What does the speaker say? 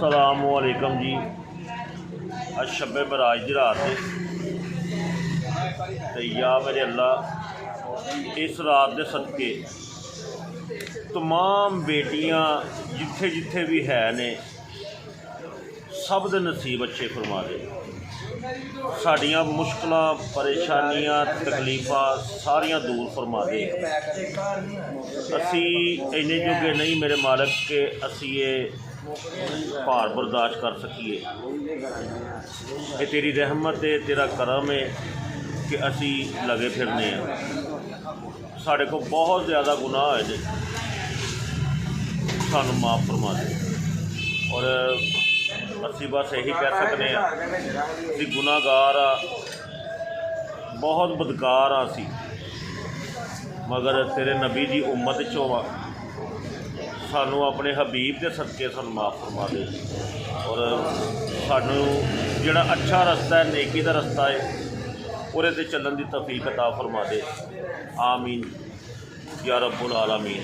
अस्सलामुअलैकुम जी। अज शब्बे मराज की रात है तो या मेरे अल्लाह इस रात के सदके तमाम बेटियां जिथे जिथे भी है ने सब दे नसीब अच्छे फरमा दे। साड़ियाँ मुश्किल परेशानियां तकलीफ़ां सारियां दूर फरमा दे। असी इन्ने जोगे नहीं मेरे मालक के असी ये भार बर्दाश्त कर सकीए। ये तेरी रहमत है, तेरा करम है कि असी लगे फिरने हैं। साढ़े को बहुत ज़्यादा गुनाह है, सानू माफ़ फरमा दे। और असी बस यही कह सकते हैं कि गुनाहगार आ, बहुत बदकार आ सी, मगर तेरे नबी की उम्मत चों सानू अपने हबीब के सदके सानू माफ़ फरमा दे। और सानू जिहड़ा अच्छा रस्ता है, नेकी का रस्ता है, उहदे ते चलण की तौफीक अता फरमा दे। आमीन या रब्बुल आलमीन।